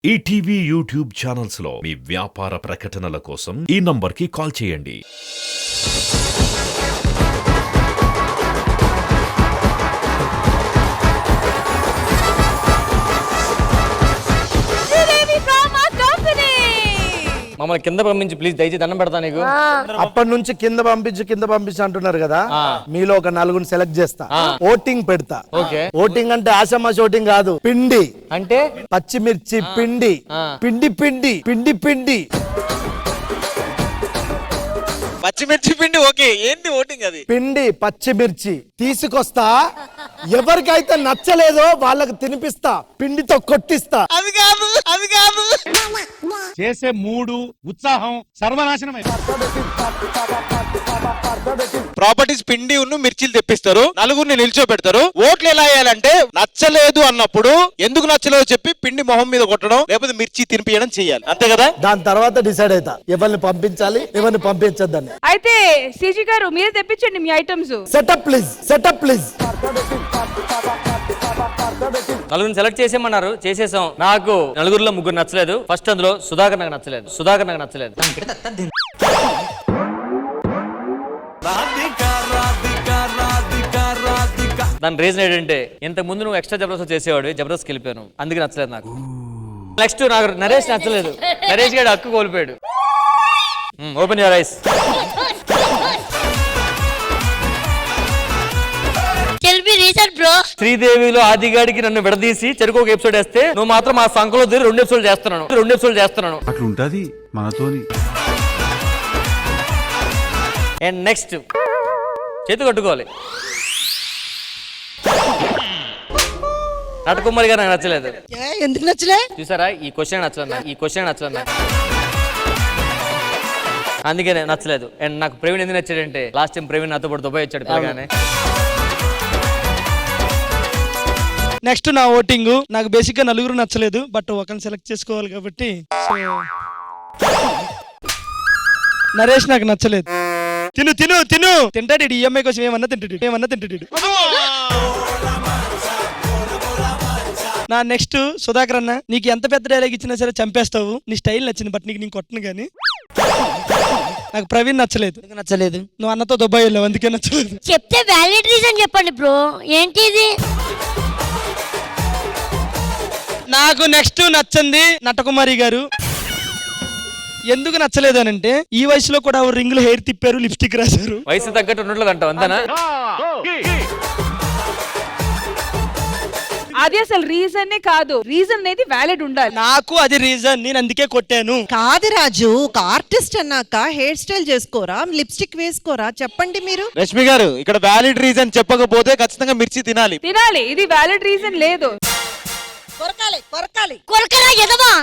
ETV YouTube channels లో మీ వ్యాపార ప్రకటనల కోసం ఈ నంబర్కి కాల్ చేయండి. మమ్మల్ని కింద పంపించి ప్లీజ్ దయచేసి దండం పెడతా నీకు. అప్పటి నుంచి కింద పంపించి అంటున్నారు కదా, మీలో ఒక నలుగురిని సెలెక్ట్ చేస్తా, ఓటింగ్ పెడతా. ఓటింగ్ అంటే ఆషామాషి ఓటింగ్ కాదు, పిండి అంటే పచ్చిమిర్చి పిండి పిండి పిండి పిండి పిండి పచ్చిమిర్చి పిండి. ఓకే, ఏంటి ఓటింగ్? అది పిండి పచ్చిమిర్చి తీసుకొస్తా, ఎవరికైతే నచ్చలేదో వాళ్ళకి తినిపిస్తా, పిండితో కొట్టిస్తా. అది కాదు, అది కాదు. చేసే మూడు ఉత్సాహం సర్వనాశనమై ప్రాపర్టీస్ పిండి ఉన్న మిర్చిలు తెప్పిస్తారు, నలుగురిని నిల్చోబెడతారు. ఓట్లు ఎలా వేయాలంటే నచ్చలేదు అన్నప్పుడు ఎందుకు నచ్చలేదు చెప్పి పిండి మొహం మీద కొట్టడం, లేకపోతే మిర్చి తినిపించడం చేయాలి, అంతే కదా? దాని తర్వాత డిసైడ్ అవుతా ఎవరిని పంపించాలి ఎవరిని పంపించద్దని. అయితే సిజి గారు మీరే తెప్పించండి మీ items. Setup please, setup please. నలుగురిని సెలెక్ట్ చేసేమన్నారు, చేసేసాం. నాకు నలుగురిలో ముగ్గురు నచ్చలేదు. ఫస్ట్ అందులో సుధాకర్ నాకు నచ్చలేదు. దాని రీజన్ ఏంటంటే ఇంతకు ముందు నువ్వు ఎక్స్ట్రా జబర్దస్త్ చేసేవాడు, జబర్దస్త్ వెళ్ళిపోయాను, అందుకే నచ్చలేదు నాకు. నెక్స్ట్ నాకు నరేష్ నచ్చలేదు. నరేష్ గారు హక్కు కోల్పోయాడు. Open your eyes. శ్రీదేవిలో ఆదిగాడికి నన్ను విడదీసి చెరుకు ఒక ఎపిసోడ్ వేస్తే నువ్వు మాత్రం మా సంఖలో తిరిగి 2 ఎపిసోడ్ చేస్తున్నాను. అట్లుంటది మనతోని. అండ్ నెక్స్ట్ చేతి కట్టుకోవాలి. నటకుమారి గారు నాకు నచ్చలేదు. ఎందుకు నచ్చలే? చూసారా, ఈ క్వశ్చన్ నచ్చలేదు. అందుకే నచ్చలేదు. అండ్ నాకు ప్రవీణ్ ఎందుకు నచ్చాడంటే లాస్ట్ టైం ప్రవీణ్ నాతో పాటు దుబాయ్ వచ్చాడు పిల్లగానే. నెక్స్ట్ నా ఓటింగ్, నాకు బేసిక్ గా నలుగురు నచ్చలేదు, బట్ ఒకరిని సెలెక్ట్ చేసుకోవాలి కాబట్టి నరేష్ నాకు నచ్చలేదు. తింటాడు ఈఎంఐ కోసం ఏమన్నా తింటాడు. నా నెక్స్ట్ సుధాకర్ అన్న, నీకు ఎంత పెద్ద డైలాగ్ ఇచ్చినా సరే చంపేస్తావు, నీ స్టైల్ నచ్చింది, బట్ నీకు నేను కొట్టను. కానీ నాకు ప్రవీణ్ నచ్చలేదు. నువ్వు అన్నతో దుబాయ్ వెళ్ళావు, అందుకే నచ్చలేదు. చెప్తే వ్యాలిడ్ రీజన్ చెప్పండి బ్రో, ఏంటి ఇది? నాకు నెక్స్ట్ నచ్చింది నటకుమారి గారు. ఎందుకు నచ్చలేదు అని అంటే, ఈ వయసులో కూడా రింగులు హెయిర్ తిప్పారు, లిప్స్టిక్ రాశారు. వయసు తగ్గట్టు ఉండట్లేదు అంటావు అంతేనా? అది అసలు రీజన్ కాదు, రీజన్ అనేది వ్యాలిడ్ ఉండాలి. నాకు అది రీజన్, నేను అందుకే కొట్టాను. కాదు రాజు, ఒక ఆర్టిస్ట్ అన్నాక హెయిర్ స్టైల్ చేసుకోరా, లిప్స్టిక్ వేసుకోరా? చెప్పండి మీరు. రష్మి గారు, ఇక్కడ వ్యాలిడ్ రీజన్ చెప్పకపోతే ఖచ్చితంగా మిర్చి తినాలి. ఇది వ్యాలిడ్ రీజన్ లేదు. కొరకరా ఎదవా.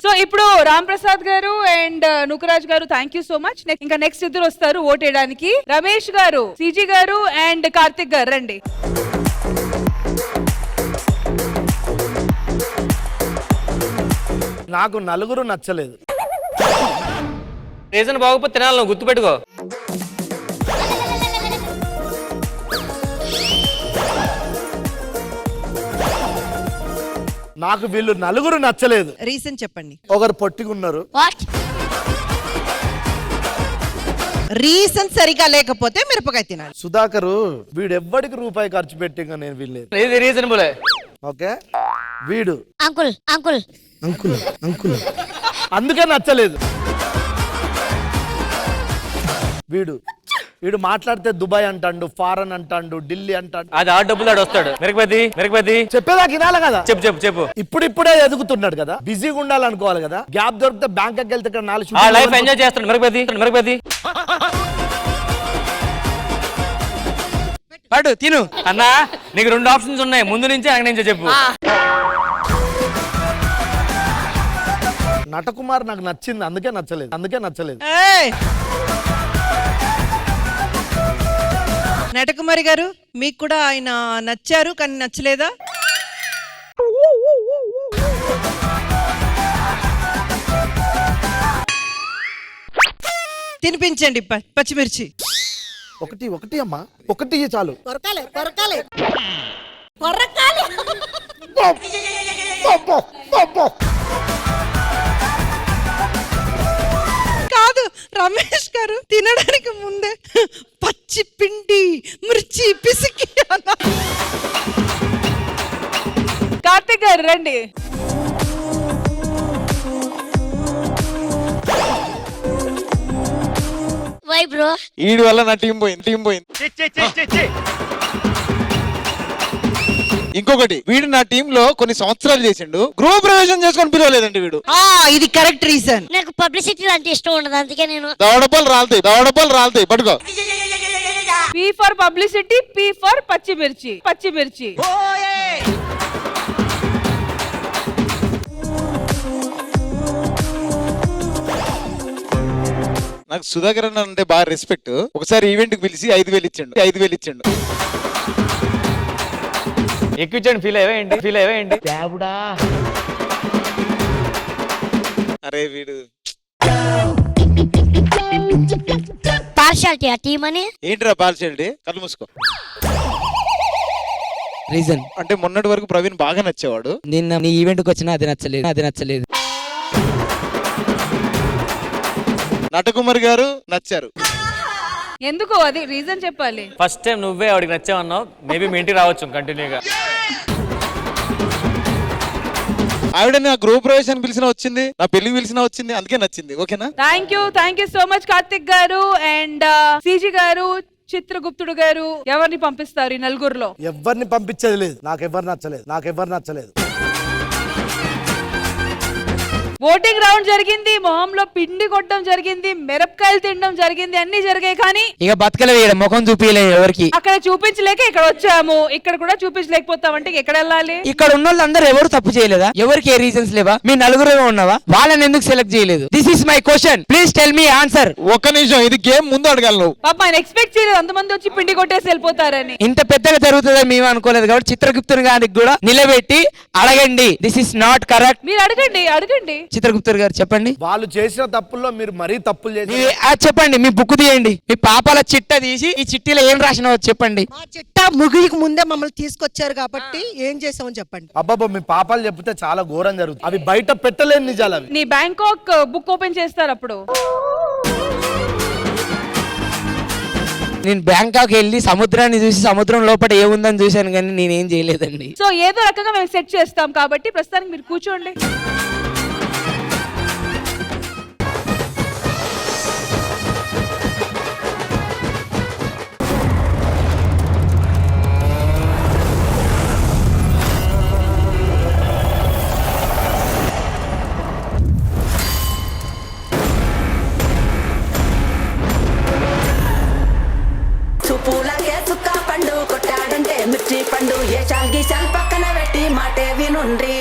సో ఇప్పుడు రామ్ ప్రసాద్ గారు అండ్ నుకరాజ్ గారు థ్యాంక్ యూ సో మచ్. ఇంకా నెక్స్ట్ ఇద్దరు వస్తారు ఓట్ వేయడానికి. రమేష్ గారు, సిజి గారు అండ్ కార్తిక్ గారు రండి. నాకు నలుగురు నచ్చలేదు. రీజన్ బాగోకపోతే తినాలి, నువ్వు గుర్తుపెట్టుకో. నాకు వీళ్ళు నలుగురు నచ్చలేదు. రీజన్ చెప్పండి. ఒకరు పొట్టిగున్నారు. రీజన్ సరిగా లేకపోతే మిరపకాయ తినాలి. సుధాకరు వీడెవ్వడికి రూపాయి ఖర్చు పెట్టి నేను వీళ్ళేది. ఇది రీజనబుల్. ఓకే, వీడు అంకుల్ అంకుల్ అంకుల్ అంకుల్ అందుకే నచ్చలేదు. వీడు మాట్లాడితే దుబాయ్ అంటాడు, ఫారెన్ అంటాడు, ఢిల్లీ అంటాడు. అది ఆ డబ్బులు వస్తాడు. మెరకపతి చెప్పేదా వినాలి కదా. చెప్పు. ఇప్పుడిప్పుడే ఎదుగుతున్నాడు కదా, బిజీగా ఉండాలనుకోవాలి కదా. గ్యాప్ దొరికితే బ్యాంక్ వెళ్తే ఇక్కడ 4 లైఫ్ ఎంజాయ్ చేస్తాడు. మెరకపతి పడు తిను అన్నా, నీకు 2 ఆప్షన్స్ ఉన్నాయి, ముందు నుంచి వెనక నుంచో చెప్పు. నటకుమార్ నాకు నచ్చింది, అందుకే నచ్చలేదు. నటకుమారి గారు, మీకు కూడా ఆయన నచ్చారు కానీ నచ్చలేదా? తినిపించండి పచ్చిమిర్చి. ఒకటి అమ్మా, ఒకటి ఇయ్యి చాలు. కాదు రమేష్ గారు తినడానికి ముందే పచ్చి పిండి మిర్చి పిసికి అన్నారు. కార్తిక్ గారు రండి. వై బ్రో వీడి వల్ల నా టీం పోయింది. ఇంకొకటి, వీడు నా టీం లో కొన్ని సంవత్సరాలు చేసిండు, గృహ ప్రవేశం చేసుకొని పిలవలేదండి వీడు. ఇది కరెక్ట్ రీజన్. నాకు పబ్లిసిటీ అంటే ఇష్టం ఉండదు, అందుకే నేను దవడపల్లి రాలుతాయి పట్టుకో. P for publicity, P for పచ్చిమిర్చి. నాకు సుధాకర్ అన్న అంటే బాగా రెస్పెక్ట్. ఒకసారి ఈవెంట్ కి పిలిచి 5,000 ఇచ్చిండు. ఎక్కించండి, ఫీల్ అయ్యేయండి. అరే వీడు పార్షాలిటీ ఆ టీం అని. ఏంట్రా పాల్చేయండి, కళ్ళు మూసుకో. రీజన్ అంటే మొన్నటి వరకు ప్రవీణ్ బాగా నచ్చేవాడు. నిన్న నీ ఈవెంట్ కి వచ్చినా అది నచ్చలేదు. నటకుమార్ గారు నచ్చారు. ఎందుకు అది రీజన్ చెప్పాలి. ఫస్ట్ టైం నువ్వే ఆవిడకి నచ్చావన్నావు, మేబీ మీ ఇంటికి రావచ్చు కంటిన్యూగా. ఆవిడ నా గృహ ప్రవేశానికి పిలిచిన వచ్చింది, నా పెళ్లికి పిలిచిన వచ్చింది, అందుకే నచ్చింది. ఓకేనా? Thank you so much Karthik గారు అండ్ సిజి గారు, చిత్రగుప్తుడు గారు. ఎవరిని పంపిస్తారు ఈ నలుగురులో? ఎవరిని పంపించేది లేదు, నాకెవ్వరు నచ్చలేదు. ఓటింగ్ రౌండ్ జరిగింది, మొహంలో పిండి కొట్టడం జరిగింది, మిరపకాయలు తినడం జరిగింది, అన్ని జరిగాయి. కానీ ఇక బతకలే, ముఖం చూపించలేదు ఎవరికి. అక్కడ చూపించలేక ఇక్కడ వచ్చాము, ఇక్కడ కూడా చూపించలేకపోతామంటే ఎక్కడ వెళ్ళాలి? ఇక్కడ ఉన్న వాళ్ళందరూ ఎవరు తప్పు చేయలేదా? ఎవరికి ఏ రీజన్స్ లేవా? మీ నలుగురే ఉన్నావా? వాళ్ళని ఎందుకు సెలెక్ట్ చేయలేదు? This is my question, please tell me answer. ఒక్క నిమిషం, ఇది గేమ్ ముందు అడగాలి నువ్వు. పాప ఆయన ఎక్స్పెక్ట్ చేయలేదు అంతమంది వచ్చి పిండి కొట్టేసి వెళ్ళిపోతారని. ఇంత పెద్దగా జరుగుతుందని మేము అనుకోలేదు, కాబట్టి చిత్రగుప్తుని గారికి కూడా నిలబెట్టి అడగండి. This is not correct. మీరు అడగండి. చిత్రగుప్తుడు గారు చెప్పండి. వాళ్ళు చేసిన తప్పుల్లో మీరు మరీ తప్పులు చేసి చెప్పండి, మీ బుక్ తీయండి, మీ పాపాల చిట్ట తీసి ఈ చిట్టీలో ఏం రాసినావో చెప్పండి. మా చిట్టా ముగికి ముందే మమ్మల్ని తీసుకొచ్చారు కాబట్టి ఏం చేసామని చెప్పండి. అబ్బాబా మీ పాపాలు చెప్తే చాలా ఘోరం జరుగుతుంది, అవి బయట పెట్టలేని నిజాలు అవి. నీ బ్యాంకాక్ బుక్ ఓపెన్ చేస్తారు అప్పుడు. నేను బ్యాంకాక్ వెళ్ళి సముద్రాన్ని చూసి సముద్రం లోపల ఏముందని చూశాను, కానీ నేనేం చేయలేదండి. సో ఏదో రకంగా మేము సెట్ చేస్తాం కాబట్టి ప్రస్తుతానికి మీరు కూర్చోండి. పూలకే చుక్క పండు కొట్టాడంటే మిర్చి పండు ఏ చాల్గి చల్ పక్కన పెట్టి మాటే వినుండ్రి.